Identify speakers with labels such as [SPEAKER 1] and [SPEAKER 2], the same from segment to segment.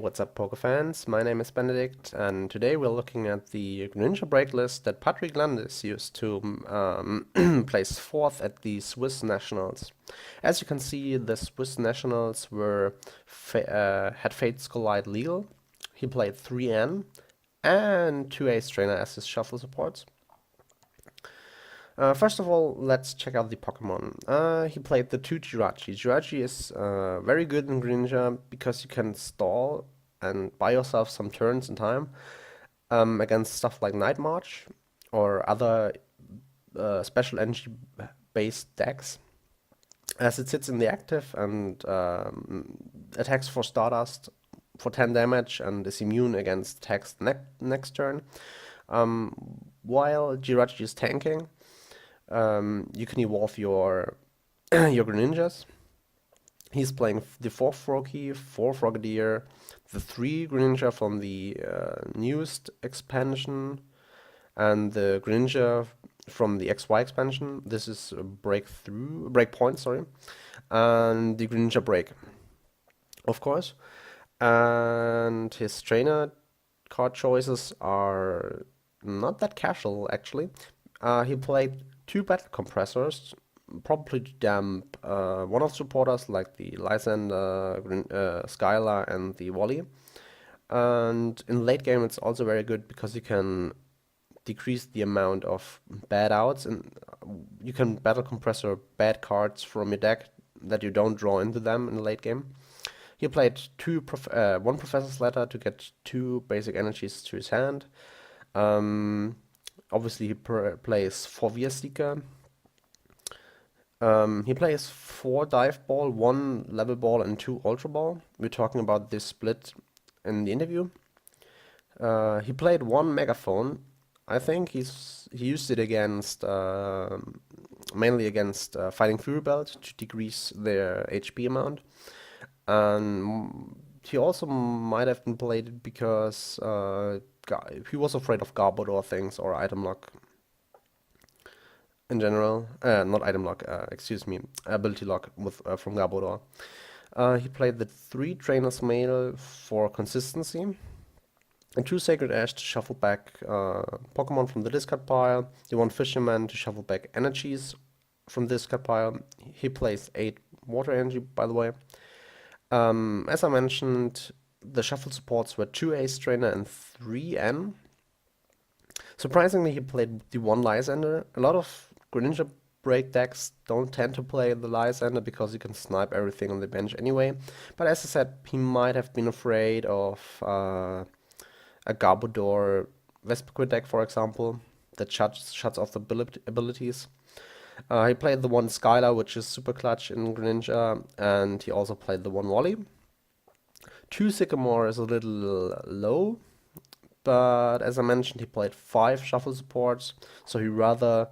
[SPEAKER 1] what's up, PokéFans? My name is Benedict, and today we're looking at the Greninja Break list that Patrick Landis used to place fourth at the Swiss Nationals. As you can see, the Swiss Nationals had Fates Collide legal. He played 3N and 2 Ace Trainer as his shuffle supports. First of all, let's check out the Pokemon. He played the 2 Jirachi. Jirachi is very good in Greninja because you can stall and buy yourself some turns in time against stuff like Night March or other special energy-based decks, as it sits in the active and attacks for Stardust for 10 damage and is immune against attacks next turn. While Jirachi is tanking, you can evolve your your Greninjas. He's playing the 4th Froakie, 4 Frogadier, the 3 Greninja from the newest expansion, and the Greninja from the XY expansion. This is Breakpoint, sorry, and the Greninja Break, of course. And his trainer card choices are not that casual, actually. He played 2 Battle Compressors, probably to damp one of the supporters like the Lysander, Skylar, and the Wally. And in late game, it's also very good because you can decrease the amount of bad outs, and you can Battle Compressor bad cards from your deck that you don't draw into them in the late game. He played 1 Professor's Letter to get 2 basic energies to his hand. Obviously, he plays 4 VS Seeker. He plays 4 Dive Ball, 1 Level Ball, and 2 Ultra Ball. We're talking about this split in the interview. He played 1 Megaphone. I think he used it against mainly against Fighting Fury Belt to decrease their HP amount. And he also might have been played it because he was afraid of Garbodor things or item lock in general. Not item lock, excuse me, ability lock from Garbodor. He played the 3 Trainers Mail for consistency, and 2 Sacred Ash to shuffle back Pokemon from the discard pile, the 1 Fisherman to shuffle back energies from the discard pile. He plays 8 Water Energy, by the way. As I mentioned, the shuffle supports were 2 Ace Trainer and 3 N. Surprisingly, he played the 1 Lysander. A lot of Greninja Break decks don't tend to play the Lysander because you can snipe everything on the bench anyway. But as I said, he might have been afraid of a Garbodor Vespiquen deck, for example, that shuts off the abilities. He played the 1 Skylar, which is super clutch in Greninja, and he also played the 1 Wally. 2 Sycamore is a little low, but as I mentioned, he played 5 shuffle supports, so he rather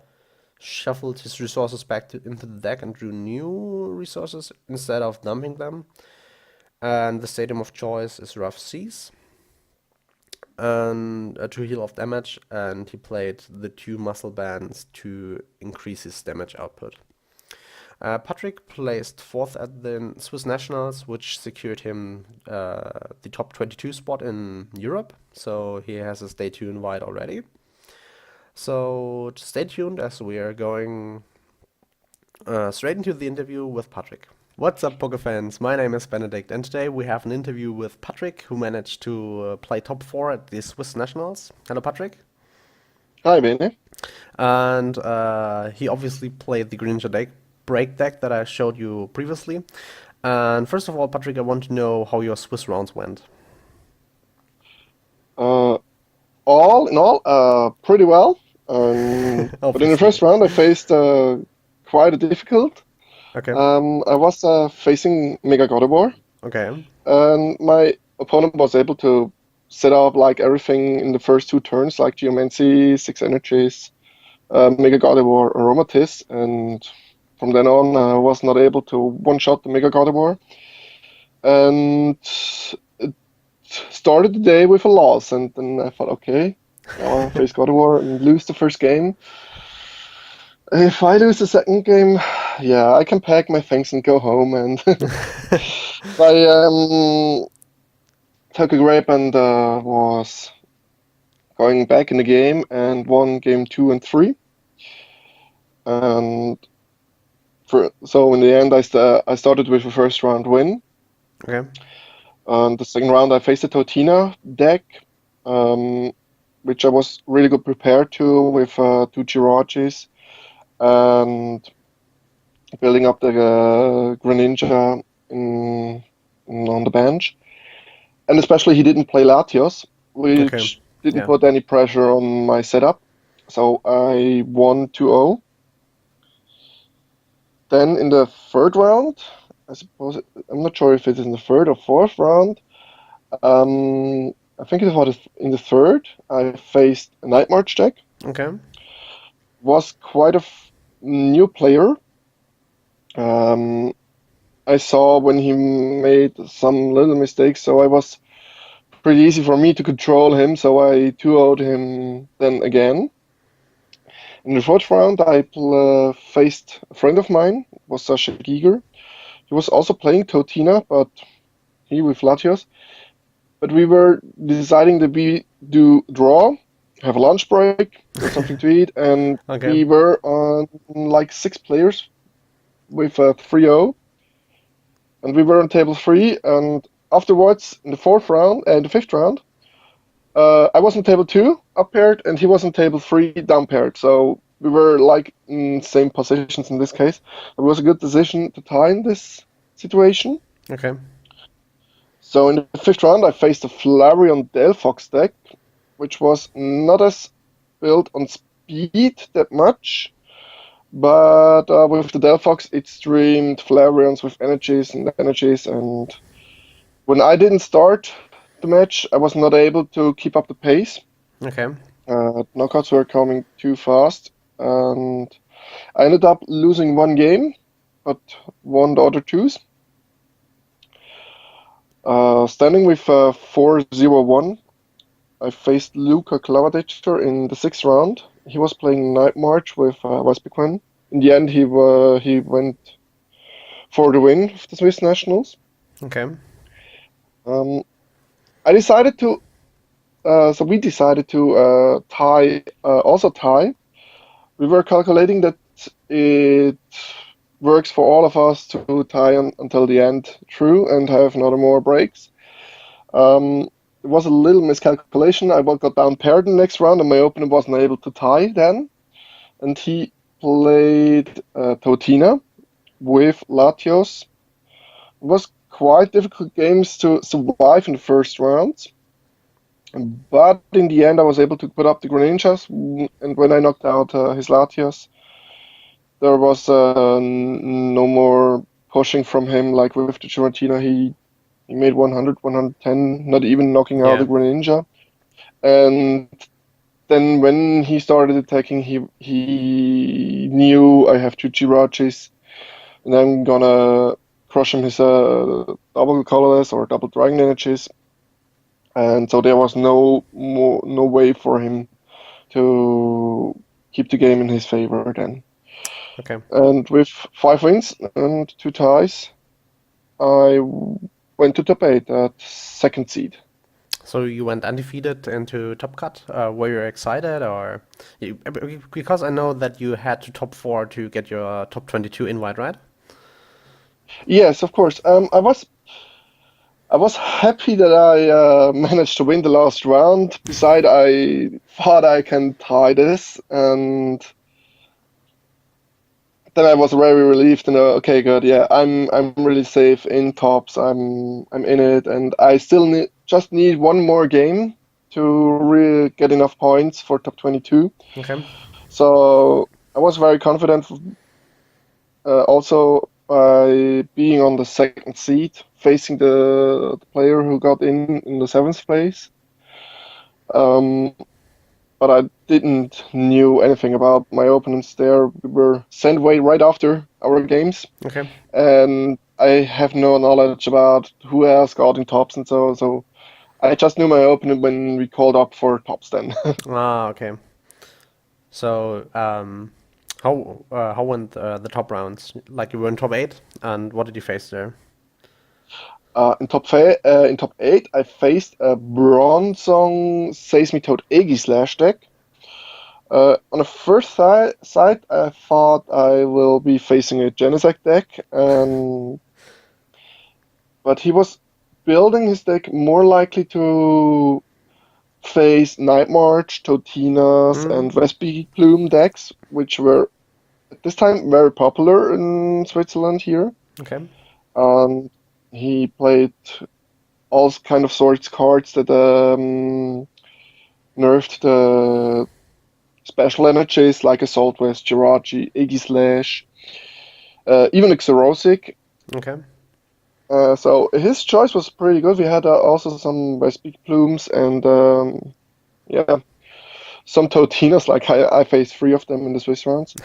[SPEAKER 1] shuffled his resources back into the deck and drew new resources instead of dumping them. And the stadium of choice is Rough Seas, and to heal off damage, and he played the 2 Muscle Bands to increase his damage output. Patrick placed 4th at the Swiss Nationals, which secured him the top 22 spot in Europe, so he has a stay tuned invite already. So stay tuned as we are going straight into the interview with Patrick. What's up, PokéFans? My name is Benedict, and today we have an interview with Patrick, who managed to play top 4 at the Swiss Nationals. Hello, Patrick.
[SPEAKER 2] Hi, Benny.
[SPEAKER 1] And he obviously played the Greninja Break deck that I showed you previously. And first of all, Patrick, I want to know how your Swiss rounds went.
[SPEAKER 2] Uh, all in all, pretty well. But in the
[SPEAKER 1] Obviously.
[SPEAKER 2] first round, I faced quite a difficult.
[SPEAKER 1] Okay.
[SPEAKER 2] I was facing Mega Gardevoir,
[SPEAKER 1] Okay.
[SPEAKER 2] and my opponent was able to set up like everything in the first 2 turns, like Geomancy, 6 Energies, Mega Gardevoir, Aromatisse, and from then on, I was not able to one-shot the Mega Gardevoir, and it started the day with a loss, and then I thought, okay, now I face Gardevoir and lose the first game. If I lose the second game, yeah, I can pack my things and go home. And I took a grip and was going back in the game and won game 2 and 3. And so in the end, I started with a first round win.
[SPEAKER 1] Okay.
[SPEAKER 2] And the second round, I faced a Totina deck, um, which I was really good prepared to with 2 Jirachis and building up the Greninja on the bench. And especially he didn't play Latios,
[SPEAKER 1] Okay.
[SPEAKER 2] which didn't
[SPEAKER 1] Yeah.
[SPEAKER 2] put any pressure on my setup. So I won 2-0. Then in the third round, I suppose I'm not sure if it is in the third or fourth round. I think it was in the third. I faced a Night March deck.
[SPEAKER 1] Okay.
[SPEAKER 2] Was quite a new player. Um, I saw when he made some little mistakes, so I was pretty easy for me to control him. So I 2-0'd him then again. In the fourth round, I faced a friend of mine, was Sasha Giger. He was also playing Totina, but he with Latios. But we were deciding that we do draw, have a lunch break, get something to eat, and
[SPEAKER 1] Okay.
[SPEAKER 2] we were on like 6 players with 3-0, and we were on table 3. And afterwards, in the fourth round and the fifth round, I was on table 2 up paired, and he was on table 3 down paired. So we were like in same positions in this case. It was a good decision to tie in this situation.
[SPEAKER 1] Okay.
[SPEAKER 2] So in the fifth round, I faced a Flareon Delphox deck, which was not as built on speed that much, but with the Delphox, it streamed Flareons with energies, and when I didn't start the match, I was not able to keep up the pace.
[SPEAKER 1] Okay.
[SPEAKER 2] Knockouts were coming too fast, and I ended up losing one game, but won the other 2s. Standing with 4-0-1, I faced Luca Clavadictor in the sixth round. He was playing Night March with Vespiquen. In the end, he went for the win of the Swiss Nationals.
[SPEAKER 1] Okay.
[SPEAKER 2] Um, I decided to, so we decided to also tie. We were calculating that it works for all of us to tie until the end through and have another more breaks. It was a little miscalculation. I got down paired in the next round, and my opponent wasn't able to tie then. And he played Totina with Latios. It was quite difficult games to survive in the first round. But in the end, I was able to put up the Greninjas, and when I knocked out his Latios, there was no more pushing from him like with the Giratina. He made 100, 110, not even knocking out
[SPEAKER 1] Yeah.
[SPEAKER 2] the Greninja. And then when he started attacking, he knew I have 2 Jirachis, and I'm gonna crush him his double colorless or double dragon energies. And so there was no way for him to keep the game in his favor then.
[SPEAKER 1] Okay.
[SPEAKER 2] And with 5 wins and 2 ties, I went to top 8 at second seed.
[SPEAKER 1] So you went undefeated into Top Cut. Were you excited, or because I know that you had to top 4 to get your top 22 invite, right?
[SPEAKER 2] Yes, of course. I was happy that I managed to win the last round. Beside, I thought I can tie this, and then I was very relieved. Okay, good. Yeah, I'm really safe in tops. I'm in it, and I still just need one more game to really get enough points for top 22.
[SPEAKER 1] Okay.
[SPEAKER 2] So I was very confident. Also, by being on the second seat, facing the player who got in the seventh place. Um, but I didn't knew anything about my opponents there. We were sent away right after our games,
[SPEAKER 1] Okay.
[SPEAKER 2] and I have no knowledge about who else got in tops and so. So I just knew my opponent when we called up for tops then.
[SPEAKER 1] Ah, okay. So, how went the top rounds? Like you were in top 8, and what did you face there?
[SPEAKER 2] In top 8, I faced a Bronzong Seismitoad Aegislash deck. On the first side, I thought I will be facing a Genesect deck, but he was building his deck more likely to face Night March, Totinas, and Vespi Plume decks, which were at this time very popular in Switzerland here.
[SPEAKER 1] Okay.
[SPEAKER 2] And he played all kind of sorts cards that nerfed the special energies like Assault Vest, Jirachi, Aegislash, even Xerosic.
[SPEAKER 1] Okay.
[SPEAKER 2] So his choice was pretty good. We had also some Vespi Plumes and yeah, some Totinas. Like I faced 3 of them in the Swiss rounds.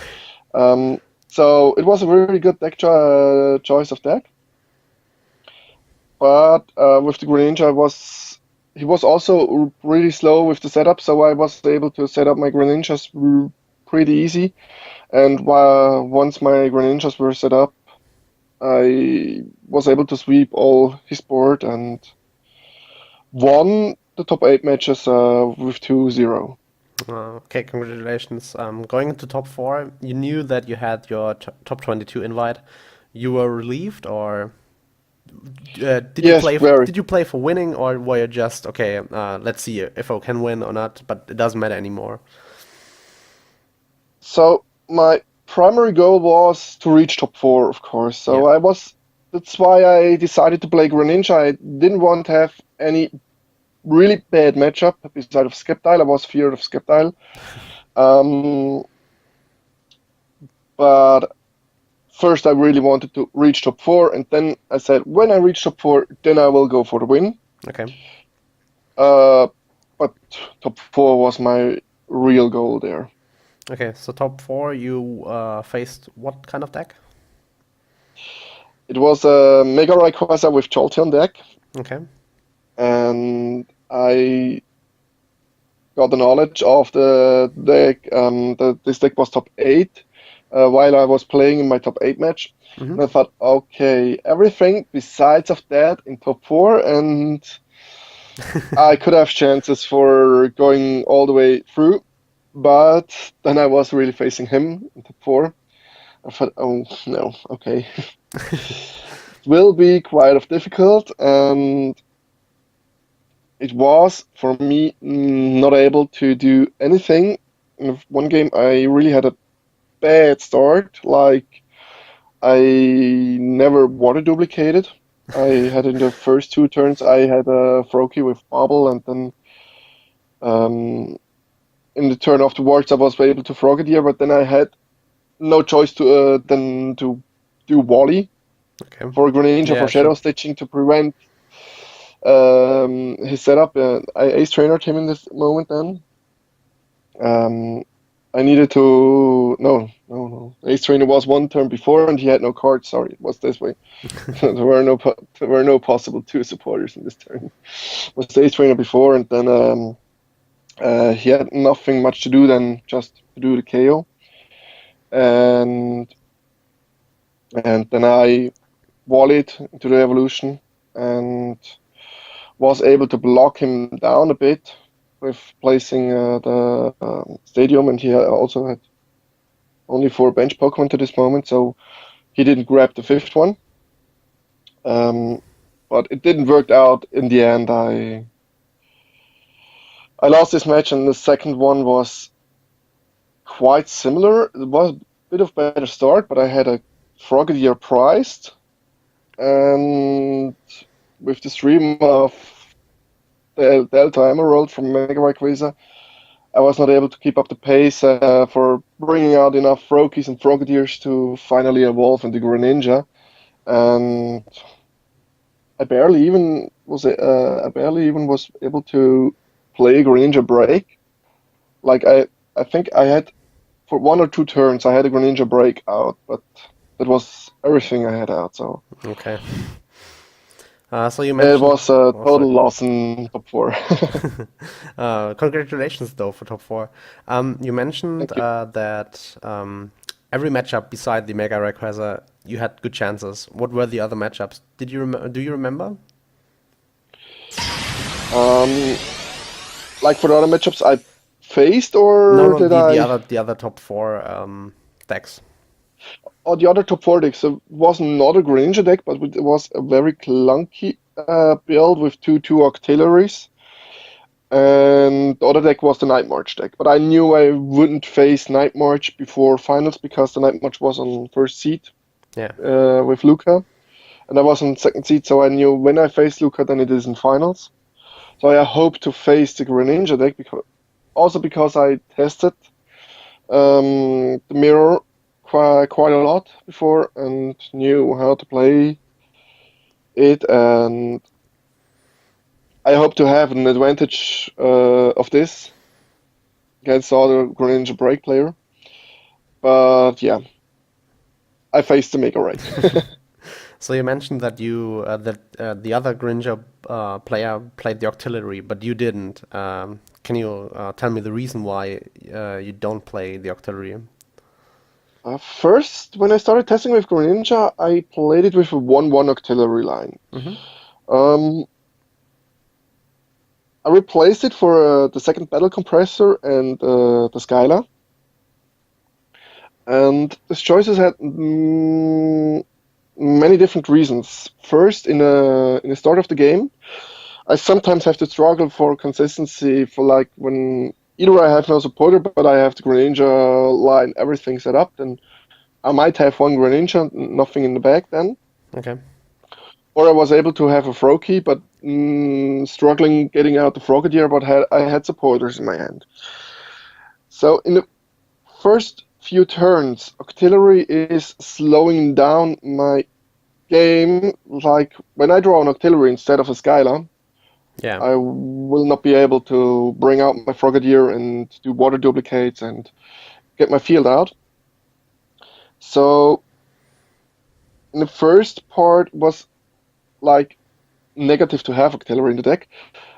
[SPEAKER 2] So it was a really good deck choice of deck. But with the Greninja, he was also really slow with the setup, so I was able to set up my Greninjas pretty easy. And once my Greninjas were set up, I was able to sweep all his board and won the top 8 matches with 2-0.
[SPEAKER 1] Okay, congratulations. Going into top 4, you knew that you had your top 22 invite. You were relieved, or did you
[SPEAKER 2] Yes,
[SPEAKER 1] play?
[SPEAKER 2] very.
[SPEAKER 1] Did you play for winning, or were you just okay? Let's see if I can win or not, but it doesn't matter anymore.
[SPEAKER 2] So my primary goal was to reach top 4, of course. So
[SPEAKER 1] Yeah.
[SPEAKER 2] that's why I decided to play Greninja. I didn't want to have any really bad matchup beside of Skeptile. I was feared of Skeptile. But first I really wanted to reach top 4, and then I said when I reach top 4, then I will go for the win.
[SPEAKER 1] Okay.
[SPEAKER 2] But top 4 was my real goal there.
[SPEAKER 1] Okay. So top 4, you faced what kind of deck?
[SPEAKER 2] It was a Mega Rayquaza with Jolteon deck,
[SPEAKER 1] Okay.
[SPEAKER 2] and I got the knowledge of the deck. This deck was top 8 while I was playing in my top 8 match. And I thought, okay, everything besides of that in top 4, and I could have chances for going all the way through. But then I was really facing him in top 4. I thought, oh no, okay. It will be quite difficult, and it was for me not able to do anything. In one game, I really had a bad start. Like I never water duplicated. I had in the first 2 turns, I had a Froakie with Bobble, and then in the turn afterwards, I was able to Frogadier, but then I had no choice than to do Wally for Greninja for Shadow Stitching to prevent his setup. I Ace Trainered him in this moment then. I needed to no. Ace Trainer was 1 turn before and he had no cards. Sorry, it was this way. there were no possible 2 supporters in this turn. It was the Ace Trainer before, and then he had nothing much to do than just to do the KO. And then I volleyed into the evolution and was able to block him down a bit with placing the stadium, and he also had only 4 bench Pokemon to this moment, so he didn't grab the 5th one. But it didn't work out in the end. I lost this match, and the second one was quite similar. It was a bit of a better start, but I had a Frogadier priced, and with the stream of the Delta Emerald from Mega Rayquaza, I was not able to keep up the pace for bringing out enough Froakies and Frogadiers to finally evolve into Greninja, and I barely even was able to play Greninja Break. Like I think I had for 1 or 2 turns I had a Greninja Break out, but that was everything I had out. So
[SPEAKER 1] Okay. So you
[SPEAKER 2] it
[SPEAKER 1] mentioned
[SPEAKER 2] was a total loss in top 4.
[SPEAKER 1] Congratulations though for top 4. You mentioned
[SPEAKER 2] Thank you.
[SPEAKER 1] that every matchup beside the Mega Rayquaza, you had good chances. What were the other matchups? Do you remember?
[SPEAKER 2] Um, like for the other matchups I faced,
[SPEAKER 1] No,
[SPEAKER 2] or
[SPEAKER 1] no,
[SPEAKER 2] did I?
[SPEAKER 1] the other top four decks.
[SPEAKER 2] Or the other top four decks. It was not a Greninja deck, but it was a very clunky build with two auxiliaries. And the other deck was the Night March deck. But I knew I wouldn't face Night March before finals because the Night March was on first seed
[SPEAKER 1] Yeah.
[SPEAKER 2] with Luca. And I was on second seed, so I knew when I face Luca, then it is in finals. So I hope to face the Greninja deck because I tested the mirror quite a lot before and knew how to play it, and I hope to have an advantage of this against the other Greninja Break player. But yeah, I faced the Mega Ray.
[SPEAKER 1] So you mentioned that the other Greninja player played the Octillery, but you didn't. Can you tell me the reason why you don't play the Octillery?
[SPEAKER 2] First, when I started testing with Greninja, I played it with a 1-1 auxiliary line.
[SPEAKER 1] Hmm.
[SPEAKER 2] Um, I replaced it for the second battle compressor and the Skyla. And these choices had many different reasons. First, in the start of the game, I sometimes have to struggle for consistency for like when either I have no supporter, but I have the Greninja line, everything set up, then I might have one Greninja, nothing in the back then.
[SPEAKER 1] Okay.
[SPEAKER 2] Or I was able to have a Froakie, but struggling getting out the Frogadier, but I had supporters in my hand. So in the first few turns, Octillery is slowing down my game. Like when I draw an Octillery instead of a Skyla,
[SPEAKER 1] Yeah.
[SPEAKER 2] I will not be able to bring out my Frogadier and do water duplicates and get my field out. So in the first part was like negative to have Octillery in the deck.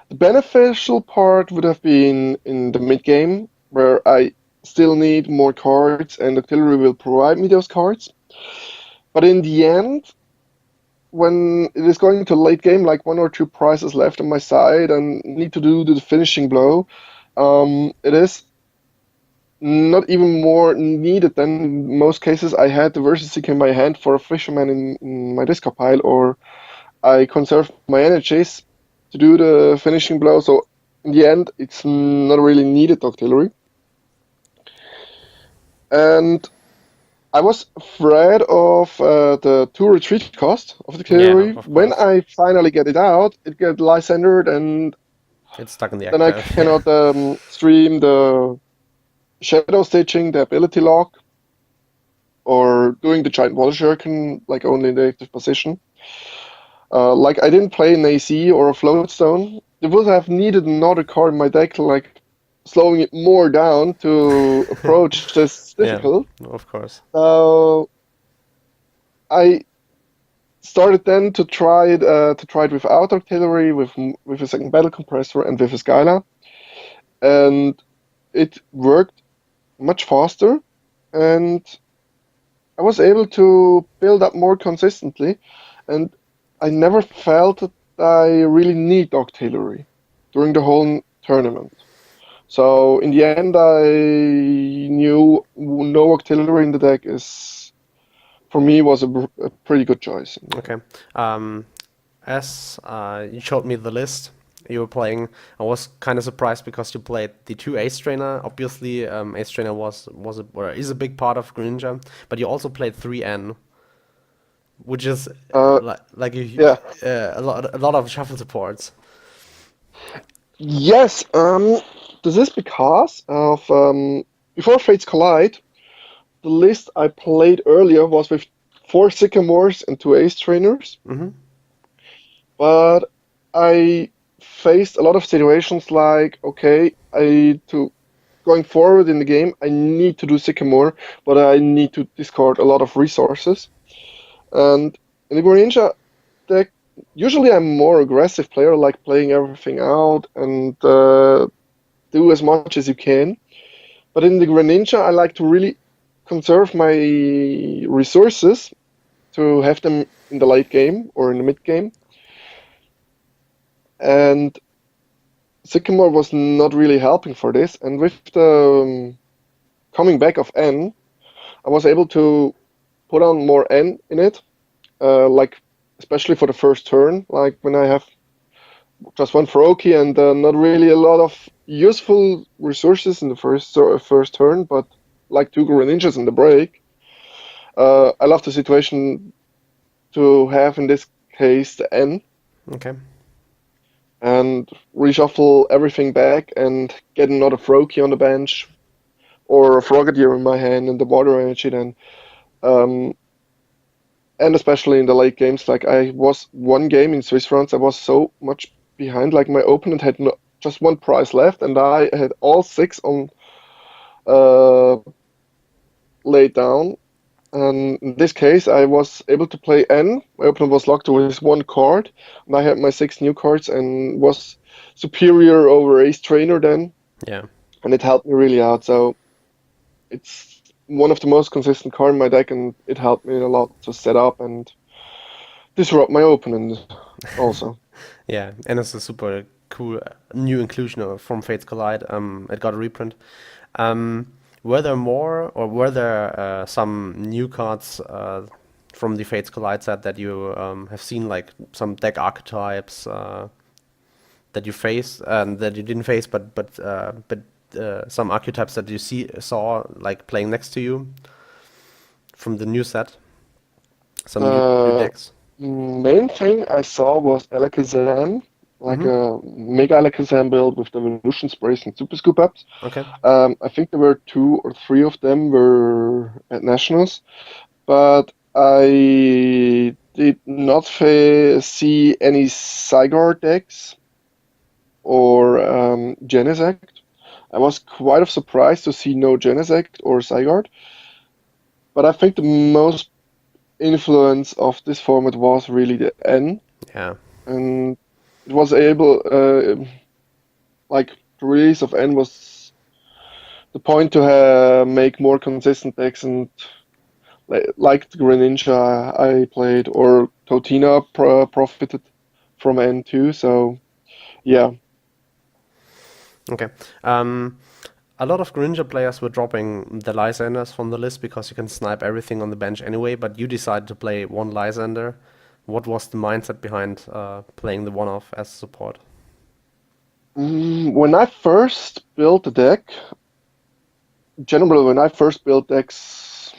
[SPEAKER 2] The beneficial part would have been in the mid game, where I still need more cards, and Octillery will provide me those cards. But in the end, when it is going to late game, like one or two prizes left on my side, and need to do the finishing blow, it is not even more needed than in most cases. I had the Versus Seeker in my hand for a Fisherman in my discard pile, or I conserve my energies to do the finishing blow. So in the end, it's not really needed Octillery. And I was afraid of the 2 retreat cost of the
[SPEAKER 1] Yeah,
[SPEAKER 2] Octillery.
[SPEAKER 1] of
[SPEAKER 2] When
[SPEAKER 1] course.
[SPEAKER 2] I finally get it out, it gets Lysandered, and
[SPEAKER 1] It's stuck in the
[SPEAKER 2] then I
[SPEAKER 1] active. Yeah.
[SPEAKER 2] cannot stream the Shadow Stitching, the ability lock, or doing the Giant Water Shuriken, like only in the active position. Like I didn't play an AC or a Floatstone. It would have needed another card in my deck, like slowing it more down to approach this
[SPEAKER 1] Yeah,
[SPEAKER 2] difficult.
[SPEAKER 1] of course.
[SPEAKER 2] So I started then to try it without artillery, with a second battle compressor and with a Skyla, and it worked much faster, and I was able to build up more consistently, and I never felt that I really need artillery during the whole tournament. So in the end, I knew no artillery in the deck is for me was a pretty good choice.
[SPEAKER 1] Okay. Um, as you showed me the list you were playing, I was kind of surprised because you played the two Ace Trainer. Obviously, Ace Trainer was or is a big part of Greninja, but you also played 3N, which is
[SPEAKER 2] Uh,
[SPEAKER 1] like
[SPEAKER 2] yeah.
[SPEAKER 1] a lot of shuffle supports.
[SPEAKER 2] Yes. This is because of before Fates Collide, the list I played earlier was with 4 Sycamores and 2 Ace Trainers,
[SPEAKER 1] Hmm.
[SPEAKER 2] but I faced a lot of situations like, okay, to going forward in the game, I need to do Sycamore, but I need to discard a lot of resources. And in the Greninja deck, usually I'm more aggressive player, like playing everything out and do as much as you can. But in the Greninja, I like to really conserve my resources to have them in the late game or in the mid game. And Sycamore was not really helping for this. And with the coming back of N, I was able to put on more N in it, like especially for the first turn, like when I have just one Froakie and not really a lot of useful resources in the first turn, but like two Greninjas in the break. I love the situation to have in this case the N
[SPEAKER 1] Okay.
[SPEAKER 2] and reshuffle everything back and get another Froakie on the bench or a Frogadier in my hand and the water energy then. Um, and especially in the late games, like I was one game in Swiss rounds, I was so much behind. Like my opponent had just one prize left, and I had all six on uh, laid down. And in this case, I was able to play N. My opponent was locked with one card, and I had my six new cards and was superior over Ace Trainer then,
[SPEAKER 1] Yeah.
[SPEAKER 2] and it helped me really out. So it's one of the most consistent card in my deck, and it helped me a lot to set up and disrupt my opponent also.
[SPEAKER 1] Yeah, and it's a super cool new inclusion from Fates Collide. It got a reprint. Um, were there more, or were there some new cards from the Fates Collide set that you have seen, like some deck archetypes that you faced and that you didn't face, but some archetypes that you saw like playing next to you from the new set? Some new
[SPEAKER 2] The
[SPEAKER 1] decks.
[SPEAKER 2] main thing I saw was Alakazam, like
[SPEAKER 1] Mm-hmm.
[SPEAKER 2] a Mega Alakazam build with the Evolution Sprays and Super Scoop Ups.
[SPEAKER 1] Okay.
[SPEAKER 2] I think there were two or three of them were at Nationals, but I did not see any Zygarde decks or Genesect. I was quite surprised to see no Genesect or Zygarde, but I think the most influence of this format was really the N,
[SPEAKER 1] Yeah.
[SPEAKER 2] and it was able, like the release of N was the point to make more consistent decks and like the Greninja I played or Totina profited from N too. So yeah.
[SPEAKER 1] Okay. Um, a lot of Greninja players were dropping the Lysanders from the list because you can snipe everything on the bench anyway, but you decided to play one Lysander. What was the mindset behind playing the one-off as support?
[SPEAKER 2] When I first built the deck, generally when I first built decks,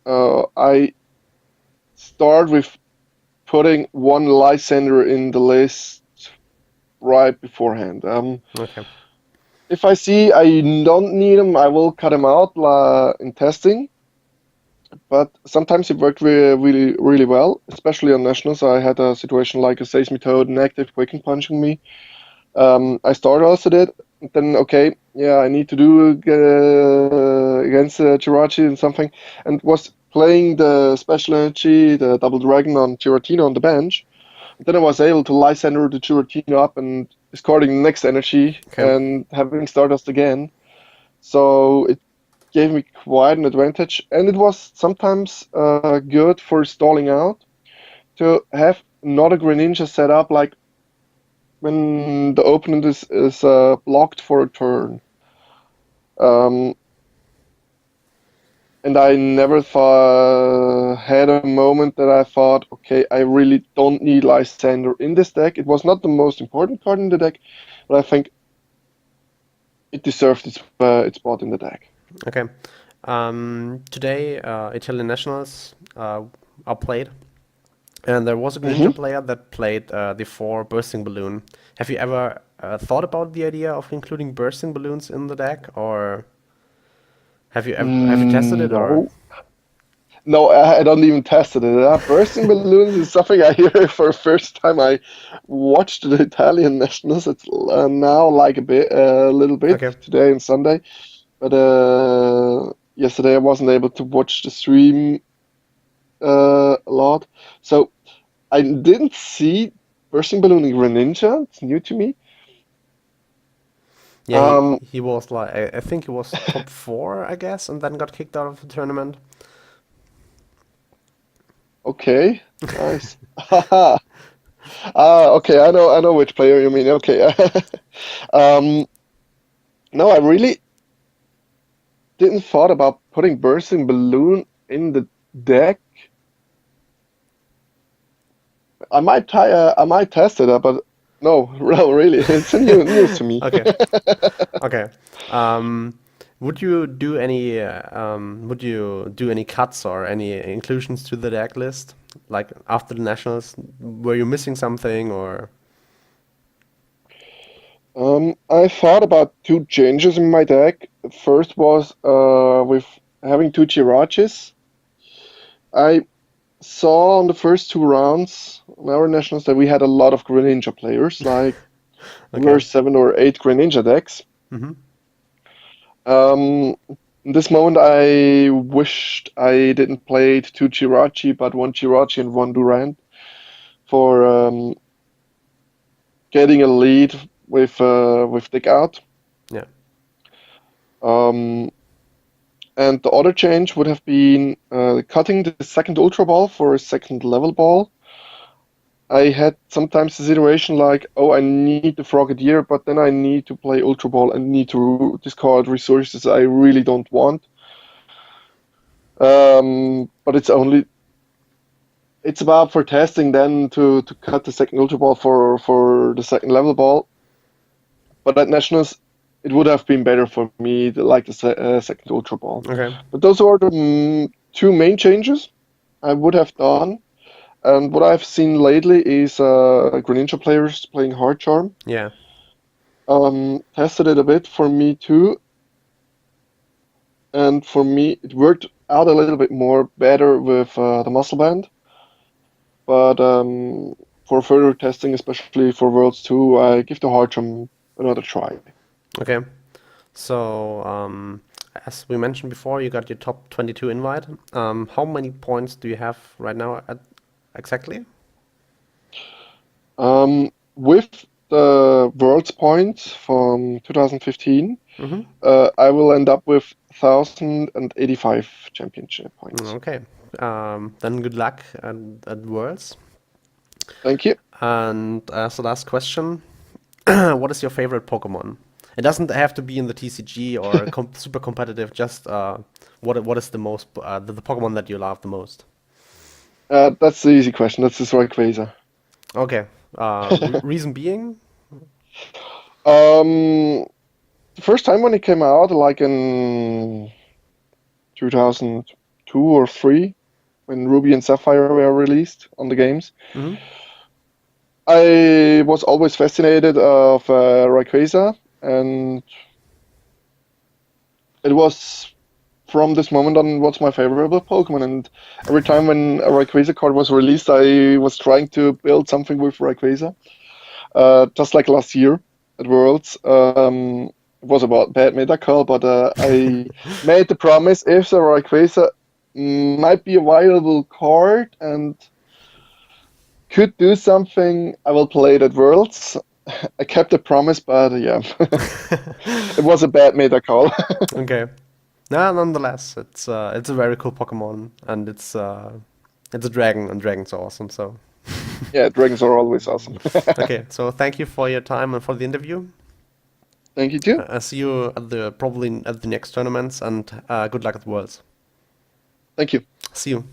[SPEAKER 2] I start with putting one Lysander in the list right beforehand.
[SPEAKER 1] Okay.
[SPEAKER 2] If I see I don't need them, I will cut them out in testing. But sometimes it worked really, really well, especially on nationals. I had a situation like a Seismitoad and active Quicken punching me. I started also did. Then okay, yeah, I need to do against Jirachi and something, and was playing the special energy, the double dragon on Giratina on the bench. Then I was able to Lysander the Giratina up and discarding the next energy
[SPEAKER 1] Okay.
[SPEAKER 2] and having Stardust again. So it gave me quite an advantage, and it was sometimes good for stalling out to have not a Greninja set up like when the opponent is blocked for a turn. Um, and I never had a moment that I thought, okay, I really don't need Lysander in this deck. It was not the most important card in the deck, but I think it deserved its spot in the deck.
[SPEAKER 1] Okay. Today, Italian nationals are played, and there was a
[SPEAKER 2] Hmm.
[SPEAKER 1] Greninja player that played the 4 bursting balloon. Have you ever thought about the idea of including bursting balloons in the deck, or have you tested it, or?
[SPEAKER 2] No, no, I don't even tested it. Bursting balloons is something I hear for the first time. I watched the Italian nationals. It's now like a little bit
[SPEAKER 1] Okay.
[SPEAKER 2] today and Sunday, but yesterday I wasn't able to watch the stream a lot, so I didn't see bursting balloon in Greninja. It's new to me.
[SPEAKER 1] Yeah, he was like, I think he was top 4, I guess, and then got kicked out of the tournament.
[SPEAKER 2] Okay, nice. Okay, I know which player you mean. Okay. Um, no, I really didn't thought about putting Bursting Balloon in the deck. I might test it, but no, no, really, it's a news to me.
[SPEAKER 1] Okay, okay. Would you do any cuts or any inclusions to the deck list? Like after the nationals, were you missing something or?
[SPEAKER 2] I thought about two changes in my deck. First was with having two Jirachis. I saw on the first two rounds on our nationals that we had a lot of Greninja players, like there
[SPEAKER 1] Okay.
[SPEAKER 2] were 7 or 8 Greninja decks.
[SPEAKER 1] Mm-hmm.
[SPEAKER 2] In this moment, I wished I didn't play two Jirachi, but one Jirachi and one Durant for getting a lead with Dig Out.
[SPEAKER 1] Yeah.
[SPEAKER 2] Um, and the other change would have been cutting the second Ultra Ball for a second level ball. I had sometimes the situation like, oh, I need the Frogadier, but then I need to play Ultra Ball and need to discard resources I really don't want. But it's about for testing then to cut the second Ultra Ball for the second level ball. But at Nationals, it would have been better for me to like the second Ultra Ball.
[SPEAKER 1] Okay.
[SPEAKER 2] But those are the two main changes I would have done. And what I've seen lately is Greninja players playing Hard Charm.
[SPEAKER 1] Yeah.
[SPEAKER 2] Tested it a bit for me too. And for me, it worked out a little bit more better with the Muscle Band. But for further testing, especially for Worlds 2, I give the Hard Charm another try.
[SPEAKER 1] Okay. So, as we mentioned before, you got your top 22 invite. How many points do you have right now exactly?
[SPEAKER 2] With the Worlds points from 2015,
[SPEAKER 1] Mm-hmm.
[SPEAKER 2] I will end up with 1,085 championship points.
[SPEAKER 1] Okay. Then good luck at Worlds.
[SPEAKER 2] Thank you.
[SPEAKER 1] And as the last question, what is your favorite Pokemon? It doesn't have to be in the TCG or super competitive. Just what is the most the Pokemon that you love the most?
[SPEAKER 2] That's the easy question. That's the Rayquaza.
[SPEAKER 1] Okay. Reason being?
[SPEAKER 2] Um, the first time when it came out, like in 2002 or 3, when Ruby and Sapphire were released on the games,
[SPEAKER 1] Mm-hmm.
[SPEAKER 2] I was always fascinated of Rayquaza, and it was from this moment on what's my favorite Pokemon. And every time when a Rayquaza card was released, I was trying to build something with Rayquaza. Just like last year at Worlds, it was about bad meta call, but I made the promise if the Rayquaza might be a viable card and could do something, I will play it at Worlds. I kept the promise, but yeah, it was a bad meta call.
[SPEAKER 1] Okay. Nah, nonetheless, it's a very cool Pokemon, and it's a dragon, and dragons are awesome. So,
[SPEAKER 2] Yeah, dragons are always awesome.
[SPEAKER 1] okay. So thank you for your time and for the interview.
[SPEAKER 2] Thank you too.
[SPEAKER 1] I see you at probably at the next tournaments, and good luck at the Worlds.
[SPEAKER 2] Thank you.
[SPEAKER 1] See you.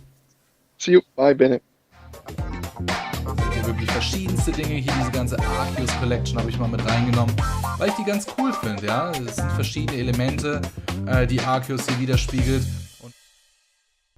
[SPEAKER 2] See you. Bye, Bennett.
[SPEAKER 3] Hier wirklich verschiedenste Dinge. Hier diese ganze Arceus Collection habe ich mal mit reingenommen, weil ich die ganz cool finde. Ja, es sind verschiedene Elemente, die Arceus hier widerspiegelt.